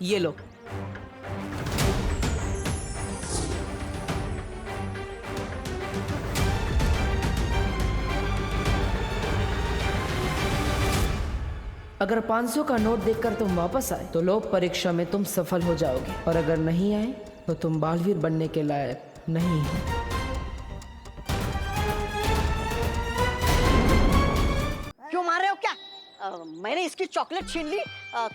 ये लो। अगर 500 का नोट देखकर तुम वापस आए तो लोक परीक्षा में तुम सफल हो जाओगे, और अगर नहीं आए तो तुम बालवीर बनने के लायक नहीं हो। क्यों मार रहे हो क्या? मैंने इसकी चॉकलेट छीन ली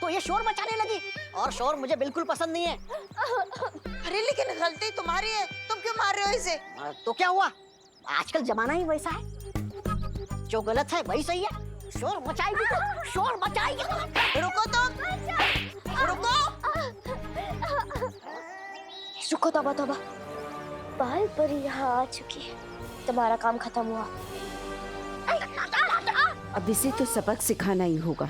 तो ये शोर मचाने लगी, और शोर मुझे बिल्कुल पसंद नहीं है। अरे लेकिन गलती तुम्हारी है, तुम क्यों मार रहे हो इसे? तो क्या हुआ, आजकल जमाना ही वैसा है, जो गलत है वही सही है। शोर मचाएगी तो शोर मचाएगी। रुको तुम, रुको। रुको, तौबा तौबा, बाल परी यहाँ आ चुकी है। तुम्हारा काम खत्म हुआ। अब इसे तो सबक सिखाना ही होगा।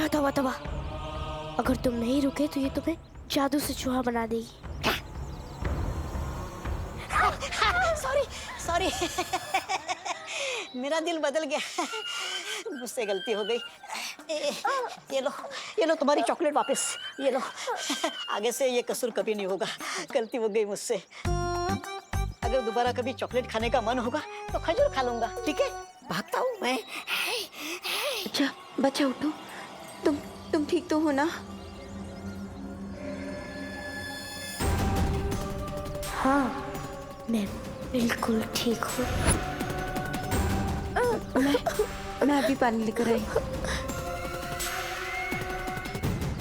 तौबा तौबा, अगर तुम नहीं रुके तो ये तुम्हें जादू से चूहा बना देगी। सॉरी सॉरी, मेरा दिल बदल गया, मुझसे गलती हो गई। ये लो तुम्हारी चॉकलेट वापस, ये लो। आगे से ये कसूर कभी नहीं होगा, गलती हो गई मुझसे। अगर दोबारा कभी चॉकलेट खाने का मन होगा तो खजूर खा लूंगा, ठीक है? भागता हूँ मैं। अच्छा बच्चा उठो, तुम ठीक तो हो ना? हाँ, मैं बिल्कुल ठीक हूँ। मैं अभी पानी लेकर आई।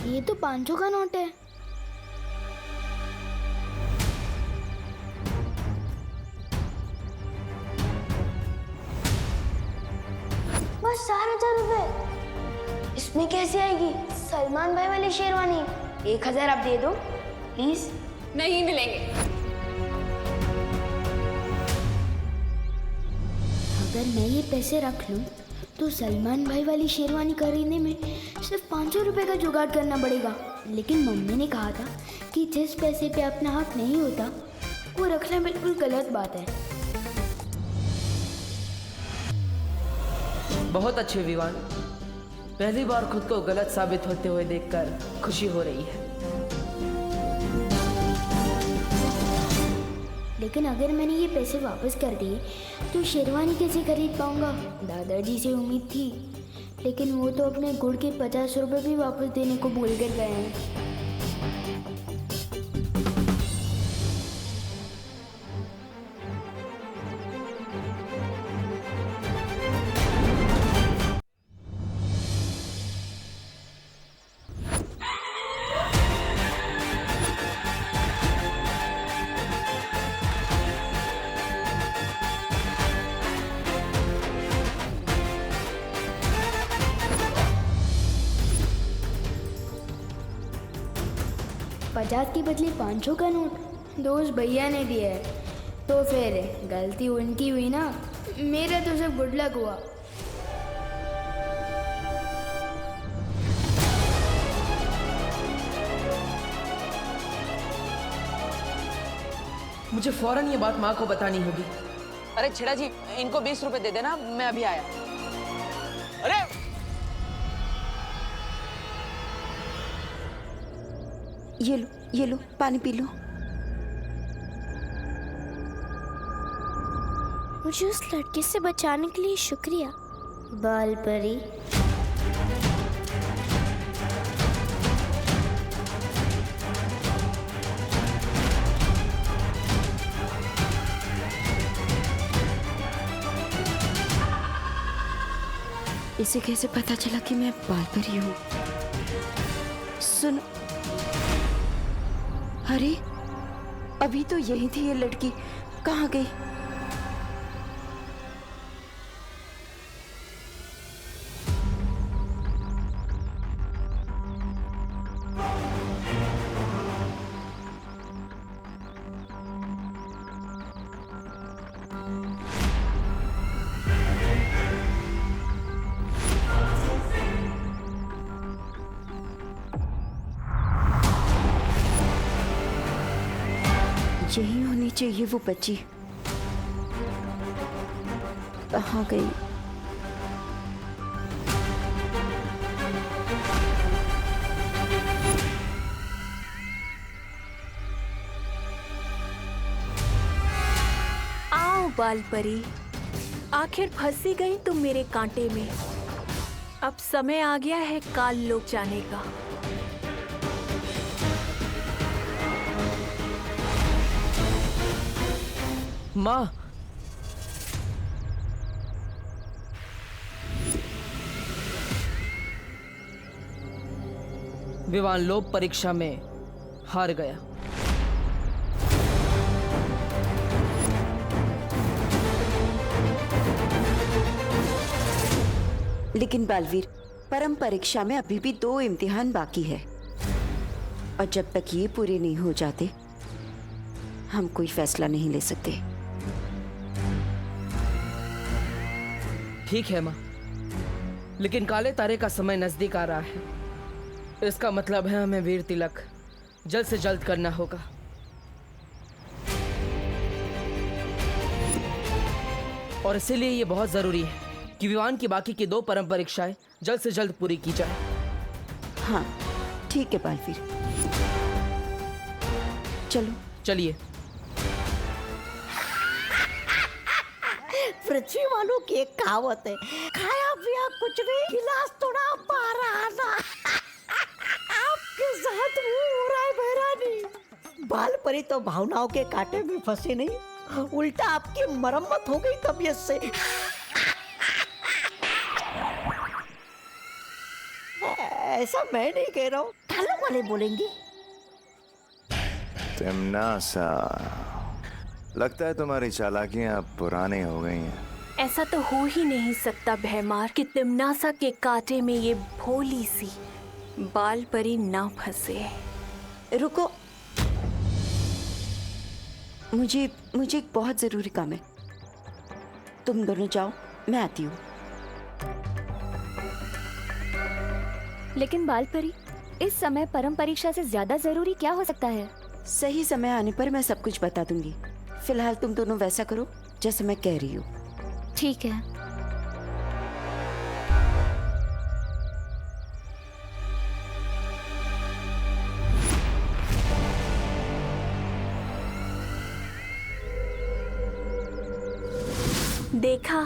ये तो 500 का नोट है। बस 4,000 रुपए। इसमें कैसे आएगी सलमान भाई वाली शेरवानी? 1,000 आप दे दो प्लीज। नहीं मिलेंगे। अगर मैं ये पैसे रख लूं तो सलमान भाई वाली शेरवानी खरीदने में सिर्फ 500 रुपए का जुगाड़ करना पड़ेगा। लेकिन मम्मी ने कहा था कि जिस पैसे पे अपना हक नहीं होता वो रखना बिल्कुल गलत बात है। बहुत अच्छे विवान, पहली बार खुद को गलत साबित होते हुए देखकर खुशी हो रही है। लेकिन अगर मैंने ये पैसे वापस कर दिए तो शेरवानी कैसे खरीद पाऊंगा? दादाजी से उम्मीद थी, लेकिन वो तो अपने गुड़ के 50 रुपए भी वापस देने को भूल कर गए हैं। पचास के बदले 500 का नोट दोस्त भैया ने दिया है, तो फिर गलती उनकी हुई ना, मेरा तो सब गुड लक हुआ। मुझे फौरन ये बात माँ को बतानी होगी। अरे छेड़ा जी, इनको 20 रुपए दे देना, मैं अभी आया। अरे ये लो पानी पी लो। मुझे उस लड़के से बचाने के लिए शुक्रिया बाल परी। इसे कैसे पता चला कि मैं बाल परी हूँ? सुनो, अरे अभी तो यही थी ये लड़की, कहाँ गई? यही होनी चाहिए वो बच्ची। कहाँ गई? बाल परी, आखिर फंसी गई तुम मेरे कांटे में। अब समय आ गया है काल लोक जाने का। माँ, विवान लोक परीक्षा में हार गया। लेकिन बालवीर, परम परीक्षा में अभी भी 2 इम्तिहान बाकी है और जब तक ये पूरे नहीं हो जाते हम कोई फैसला नहीं ले सकते। ठीक है माँ, लेकिन काले तारे का समय नजदीक आ रहा है। इसका मतलब है हमें वीर तिलक जल्द से जल्द करना होगा। और इसीलिए ये बहुत जरूरी है कि विवान की बाकी की 2 परम परीक्षाएं जल्द से जल्द पूरी की जाए। हाँ ठीक है बालवीर, चलो। चलिए। पृथ्वी वालों की एक कहावत है, खाया पिया कुछ नहीं, गिलास थोड़ा बारह आना। आपके साथ वो हो रहा है बहरानी। बाल परी तो भावनाओं के कांटे में फंसे नहीं, उल्टा आपकी मरम्मत हो गई तबीयत से। ऐसा मैं नहीं कह रहा हूँ, ठालों वाले बोलेंगे। तिम्नासा, लगता है तुम्हारी चालाकियां अब पुरानी हो गई हैं। ऐसा तो हो ही नहीं सकता भैमार कि तिम्नासा के कांटे में ये भोली सी बाल परी ना फंसे। रुको, मुझे एक बहुत जरूरी काम है। तुम दोनों जाओ, मैं आती हूँ। लेकिन बाल परी, इस समय परम परीक्षा से ज्यादा जरूरी क्या हो सकता है? सही समय आने पर मैं सब कुछ बता दूंगी। फिलहाल तुम दोनों वैसा करो जैसे मैं कह रही हूँ। ठीक है। देखा,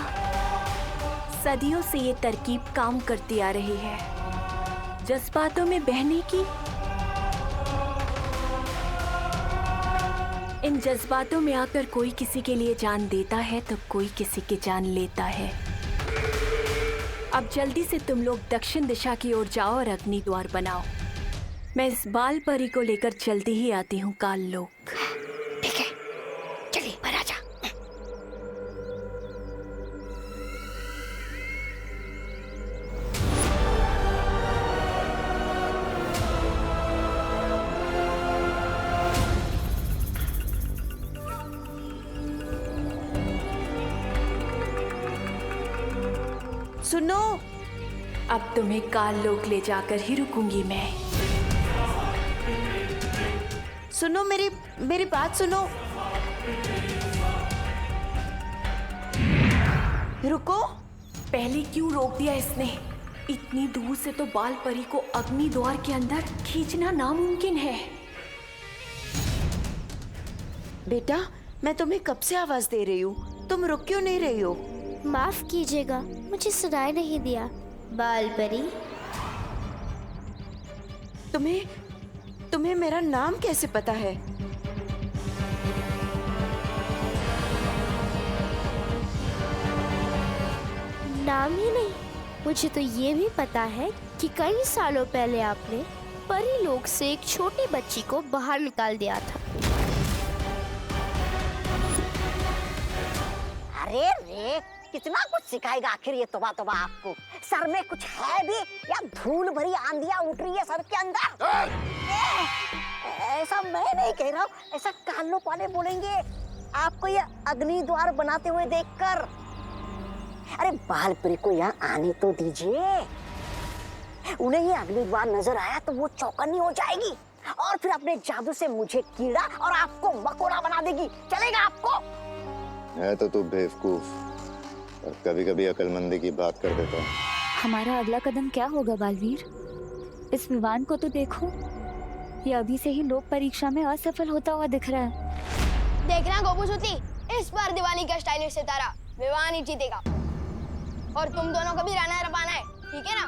सदियों से ये तरकीब काम करती आ रही है। जज्बातों में बहने की, इन जज्बातों में आकर कोई किसी के लिए जान देता है तो कोई किसी की जान लेता है। अब जल्दी से तुम लोग दक्षिण दिशा की ओर जाओ और अग्नि द्वार बनाओ। मैं इस बाल परी को लेकर जल्दी ही आती हूँ काल लोक। ठीक है, चलिए महाराजा। सुनो, अब तुम्हें काल लोक ले जाकर ही रुकूंगी मैं। सुनो, मेरी बात सुनो। रुको। पहले क्यों रोक दिया इसने? इतनी दूर से तो बाल परी को अग्नि द्वार के अंदर खींचना नामुमकिन है। बेटा, मैं तुम्हें कब से आवाज दे रही हूँ, तुम रुक क्यों नहीं रही हो? माफ कीजिएगा, मुझे सुनाई नहीं दिया। बाल परी, तुम्हें मेरा नाम कैसे पता है? नाम ही नहीं, मुझे तो ये भी पता है कि कई सालों पहले आपने परी लोक से एक छोटी बच्ची को बाहर निकाल दिया था। अरे रे, कितना कुछ सिखाएगा आखिर ये तोबा तोबा आपको। सर में कुछ है भी या धूल भरी आंधियां उठ रही है सर के अंदर? ऐसा मैं नहीं कह रहा हूँ, ऐसा कान लोग वाले बोलेंगे आपको ये अग्नि द्वार बनाते हुए देखकर। अरे बाल परी को यहाँ आने तो दीजिए, उन्हें ये अग्नि द्वार नजर आया तो वो चौकन्नी हो जाएगी और फिर अपने जादू से मुझे कीड़ा और आपको मकोड़ा बना देगी। चलेगा आपको? है तो तू बेवकूफ, और कभी कभी अकलमंदी की बात कर देता है। हमारा अगला कदम क्या होगा बालवीर? इस विवान को तो देखो, ये अभी से ही लोक परीक्षा में असफल होता हुआ दिख रहा है। देखना गोबूसुती, इस बार दिवाली का स्टाइलिश सितारा विवान ही जीतेगा और तुम दोनों को भी रनर अप आना है, ठीक है ना?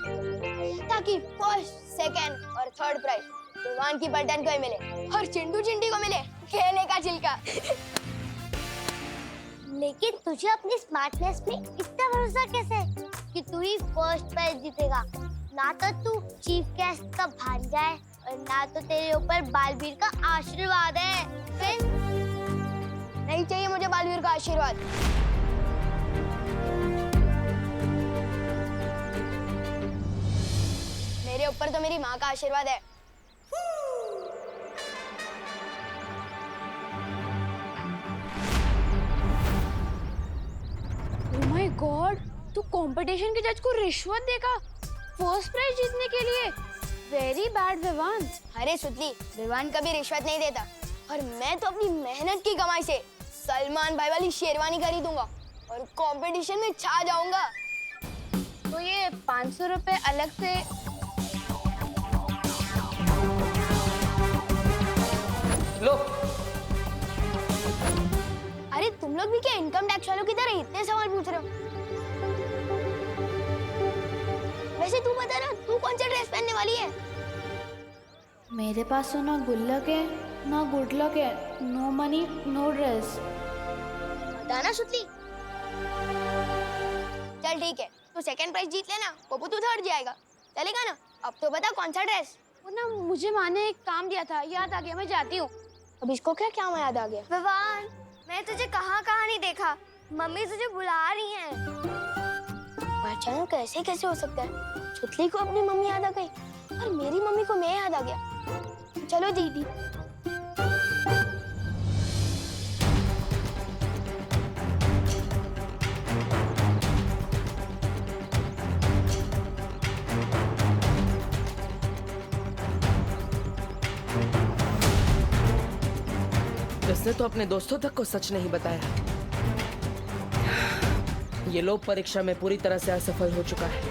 ताकि फर्स्ट, सेकंड और थर्ड प्राइज विवान की पलटन को ही मिले और चिंटू चिंटी को मिले केले का छिलका। लेकिन तुझे अपनी स्मार्टनेस पे इतना भरोसा कैसे है कि तू ही फर्स्ट प्राइज जीतेगा? ना तो तू चीफ गेस्ट का भांजा है और ना तो तेरे ऊपर बालवीर का आशीर्वाद है। फिर नहीं चाहिए मुझे बालवीर का आशीर्वाद। मेरे ऊपर तो मेरी माँ का आशीर्वाद है। ओह माय गॉड, तू कंपटीशन के जज को रिश्वत देगा फर्स्ट प्राइज जीतने के लिए? Very bad Vivaan. अरे सुतली, विवान कभी रिश्वत नहीं देता और मैं तो अपनी मेहनत की कमाई से सलमान भाई वाली शेरवानी खरीदूंगा और कंपटीशन में छा जाऊंगा। तो ये 500 रुपए अलग से लो। अरे तुम लोग भी क्या इनकम टैक्स वालों की तरह इतने सवाल पूछ रहे हो? वैसे तू बता ना, तू कौन सा ड्रेस पहनने वाली है? मेरे पास तो ना गुल्लक है ना गुड लक है, नो मनी नो ड्रेस। बताना सुतली। चल ठीक है, तू सेकंड प्राइज जीत लेना, पप्पू तू थर्ड जाएगा, चलेगा ना? अब तो बता कौन सा ड्रेस? वो ना मुझे माँ ने एक काम दिया था, याद आ गया, मैं जाती हूँ। अब इसको क्या क्या याद आ गया? विवान, मैं तुझे कहाँ नहीं देखा। मम्मी तुझे बुला रही है। अचानक कैसे कैसे हो सकता है? सुतली को अपनी मम्मी याद आ गई और मेरी मम्मी को मैं याद आ गया। चलो दीदी। इसने तो अपने दोस्तों तक को सच नहीं बताया। ये लोग परीक्षा में पूरी तरह से असफल हो चुका है।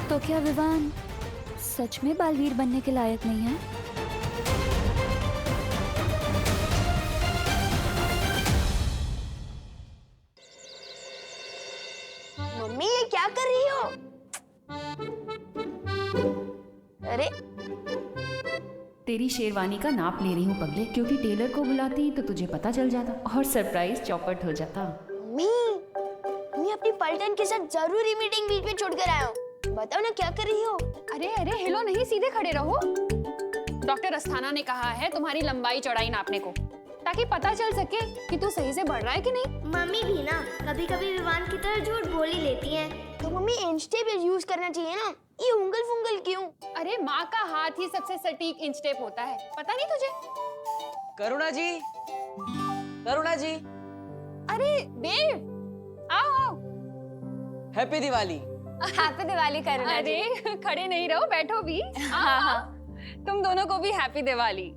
तो क्या विवान सच में बालवीर बनने के लायक नहीं है? मम्मी ये क्या कर रही हो? अरे तेरी शेरवानी का नाप ले रही हूँ पगले, क्योंकि टेलर को बुलाती तो तुझे पता चल जाता और सरप्राइज चौपट हो जाता। मम्मी अपनी पलटन के साथ जरूरी मीटिंग बीच में छोड़कर आया हूँ। बताओ ना क्या कर रही हो? अरे अरे हिलो नहीं, सीधे खड़े रहो। डॉक्टर अस्थाना ने कहा है तुम्हारी लंबाई चौड़ाई नापने को, ताकि पता चल सके कि तू सही से बढ़ रहा है कि नहीं। मम्मी भी ना कभी कभी विवान की तरह झूठ बोल ही लेती हैं। तो मम्मी इंच टेप यूज करना चाहिए ना, ये उंगल फुंगल क्यों? अरे माँ का हाथ ही सबसे सटीक इंच टेप होता है, पता नहीं तुझे? करुणा जी, करुणा जी। अरे देव, आओ आओ। हैप्पी दिवाली। हैप्पी दिवाली करुणा जी। अरे खड़े नहीं रहो, बैठो भी। हाँ हाँ, तुम दोनों को भी हैप्पी दिवाली।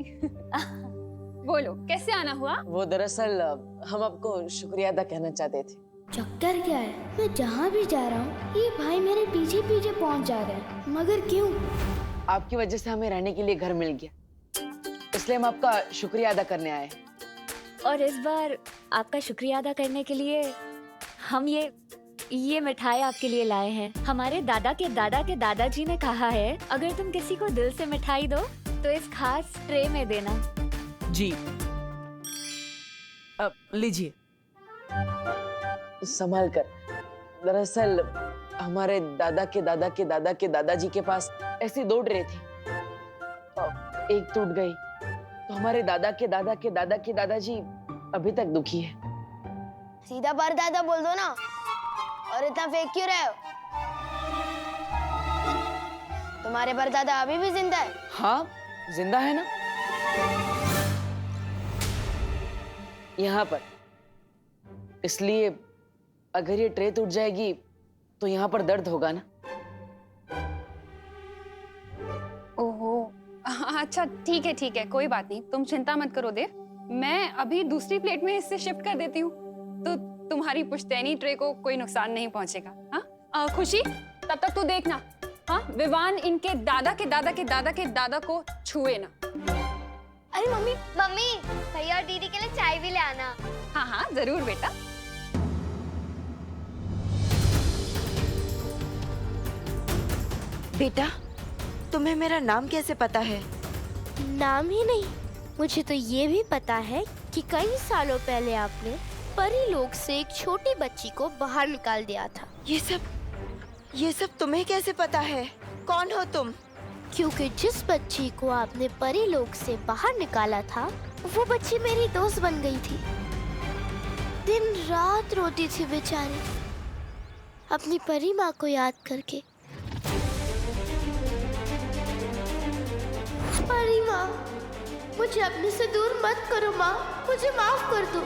बोलो कैसे आना हुआ? वो दरअसल हम आपको शुक्रिया अदा कहना चाहते थे। चक्कर क्या है? मैं जहाँ भी जा रहा हूँ ये भाई मेरे पीछे पीछे पहुँच जा रहे हैं, मगर क्यों? आपकी वजह से हमें रहने के लिए घर मिल गया, इसलिए हम आपका शुक्रिया अदा करने आए। और इस बार आपका शुक्रिया अदा करने के लिए हम ये मिठाई आपके लिए लाए हैं। हमारे दादा के दादाजी ने कहा है अगर तुम किसी को दिल से मिठाई दो तो इस खास ट्रे में देना। जी अब लीजिए। संभाल कर। दरअसल हमारे दादा के दादाजी के पास ऐसी 2 ट्रे थी, एक टूट गई तो हमारे दादा के दादाजी अभी तक दुखी है। सीधा पर दादा बोल दो ना, और इतना फेंक क्यों रहे हो? तुम्हारे परदादा अभी भी जिंदा है? हाँ जिंदा है ना, यहाँ पर। इसलिए अगर ये ट्रे टूट जाएगी तो यहाँ पर दर्द होगा ना। ओहो, अच्छा ठीक है, कोई बात नहीं, तुम चिंता मत करो देव। मैं अभी दूसरी प्लेट में इससे शिफ्ट कर देती हूँ, तो तुम्हारी पुश्तैनी ट्रे को कोई नुकसान नहीं पहुंचेगा। हाँ खुशी, तब तक तू देखना, हाँ विवान इनके दादा के दादा को छुए ना। अरे मम्मी मम्मी भैया और दीदी के लिए चाय भी ले आना। हाँ हाँ जरूर बेटा। बेटा, तुम्हें मेरा नाम कैसे पता है? नाम ही नहीं, मुझे तो ये भी पता है कि कई सालों पहले आपने परी लोक से एक छोटी बच्ची को बाहर निकाल दिया था। ये सब तुम्हें कैसे पता है? कौन हो तुम? क्योंकि जिस बच्ची को आपने परी लोक से बाहर निकाला था, वो बच्ची मेरी दोस्त बन गई थी। दिन रात रोती थी बेचारी, अपनी परी माँ को याद करके। परी माँ, मुझे अपने से दूर मत करो माँ, मुझे माफ कर दो,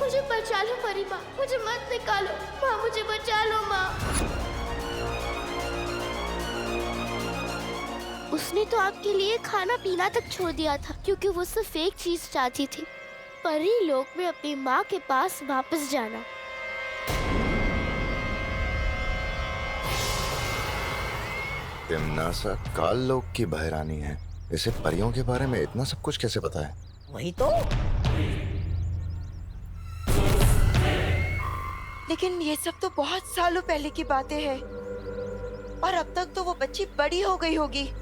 मुझे बचा लो परी माँ, मुझे मत निकालो माँ, मुझे बचा लो माँ। उसने तो आपके लिए खाना पीना तक छोड़ दिया था, क्योंकि वो सिर्फ एक चीज चाहती थी, परी लोक में अपनी माँ के पास वापस जाना। तिमनासा काल लोक की बहरानी है, इसे परियों के बारे में इतना सब कुछ कैसे पता है? वही तो। लेकिन ये सब तो बहुत सालों पहले की बातें हैं, और अब तक तो वो बच्ची बड़ी हो गई होगी।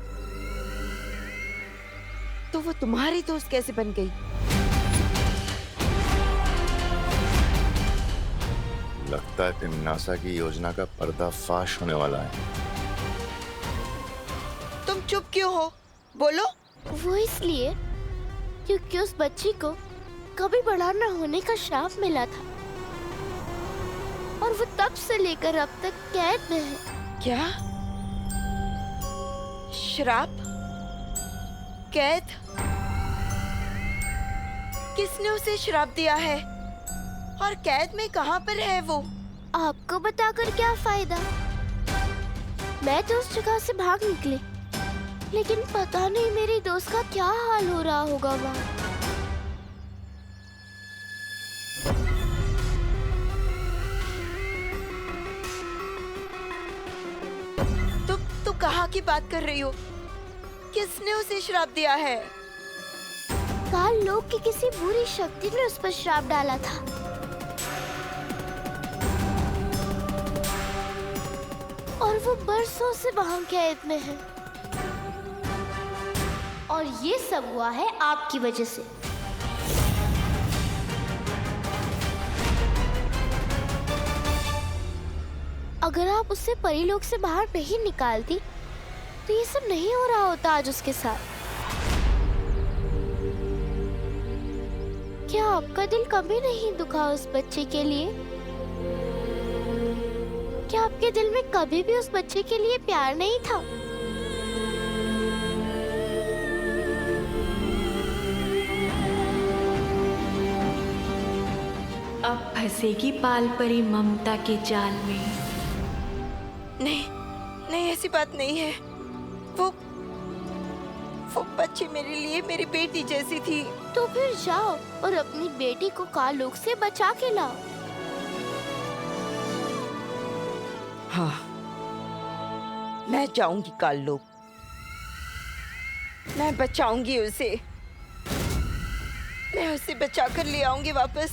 तो वो तुम्हारी दोस्त कैसे बन गई? लगता है तिमनासा की योजना का पर्दाफाश होने वाला है। तुम चुप क्यों हो? बोलो। वो इसलिए क्योंकि उस बच्ची को कभी बड़ा न होने का श्राप मिला था, और वो तब से लेकर अब तक कैद में है। क्या? श्राप? कैद? किसने उसे श्राप दिया है? और कैद में कहाँ पर है वो? आपको बताकर क्या फायदा? मैं तो उस जगह से भाग निकली, लेकिन पता नहीं मेरी दोस्त का क्या हाल हो रहा होगा वहाँ। तुम कहाँ की बात कर रही हो? किसने उसे श्राप दिया है? काल लोक की किसी बुरी शक्ति ने उस पर श्राप डाला था। और वो बरसों से वहाँ कैद में है, और ये सब हुआ है आपकी वजह से। अगर आप उससे परीलोक से बाहर नहीं निकालती, तो ये सब नहीं हो रहा होता आज उसके साथ। क्या आपका दिल कभी नहीं दुखा उस बच्चे के लिए? क्या आपके दिल में कभी भी उस बच्चे के लिए प्यार नहीं था? अब फंसेगी पाल परी ममता के जाल में। नहीं, नहीं, ऐसी बात नहीं है। वो बच्ची मेरे लिए मेरी बेटी जैसी थी। तो फिर जाओ और अपनी बेटी को काल लोक से बचा के लाओ। हाँ, मैं जाऊंगी काल लोक, मैं बचाऊंगी उसे, मैं उसे बचाकर ले आऊंगी वापस।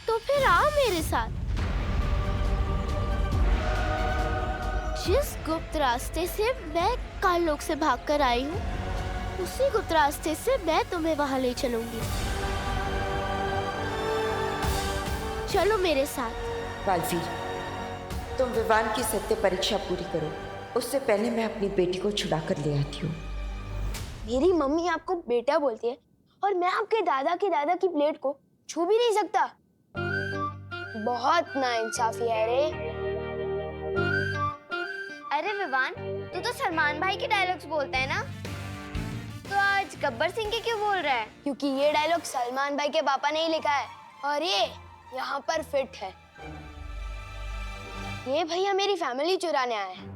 तो फिर आओ मेरे साथ। जिस गुप्त रास्ते से मैं काल लोक से भागकर आई हूँ, उसी गुप्त रास्ते से मैं तुम्हें वहां ले चलूंगी। चलो मेरे साथ। बालवीर, तुम विवान की सत्य परीक्षा पूरी करो, उससे पहले मैं अपनी बेटी को छुड़ा कर ले आती हूँ। मेरी मम्मी आपको बेटा बोलती है, और मैं आपके दादा के दादा की प्लेट को छू भी नहीं सकता। बहुत नाइंसाफी है रे। अरे विवान, तू तो सलमान भाई के डायलॉग्स बोलता है ना, तो आज गब्बर सिंह के क्यों बोल रहा है? क्योंकि ये डायलॉग सलमान भाई के पापा ने ही लिखा है, और ये यहाँ पर फिट है। ये भैया मेरी फैमिली चुराने आए हैं।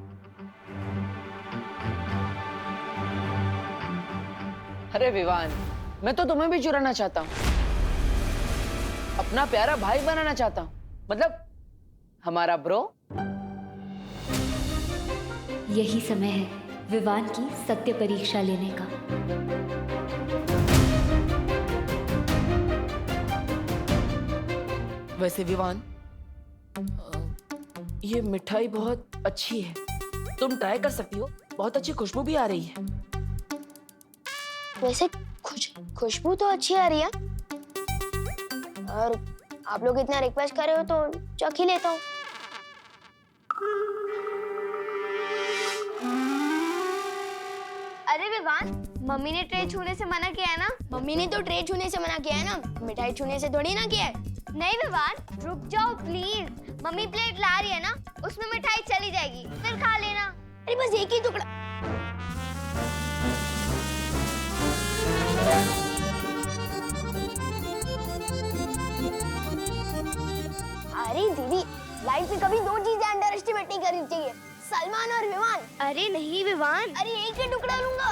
अरे विवान, मैं तो तुम्हें भी चुराना चाहता हूँ, अपना प्यारा भाई बनाना चाहता हूँ, मतलब हमारा ब्रो। यही समय है विवान की सत्य परीक्षा लेने का। वैसे विवान, ये मिठाई बहुत अच्छी है, तुम ट्राई कर सकती हो, बहुत अच्छी खुशबू भी आ रही है। वैसे खुशबू तो अच्छी आ रही है, और आप लोग इतना रिक्वेस्ट कर रहे हो तो चख ही लेता हूँ। अरे विवान, मम्मी ने ट्रे छूने से मना किया है ना? मम्मी ने तो ट्रे छूने से मना किया है ना, मिठाई छूने से थोड़ी ना किया है। नहीं विवान, रुक जाओ प्लीज। मम्मी प्लेट ला रही है ना, उसमें मिठाई चली जाएगी, फिर खा लेना। अरे बस एक ही टुकड़ा। अरे दीदी, लाइफ में कभी दो चीजें अंडर एस्टिमेट नहीं करनी चाहिए, सलमान और विवान। अरे नहीं विवान, अरे एक ही टुकड़ा लूंगा।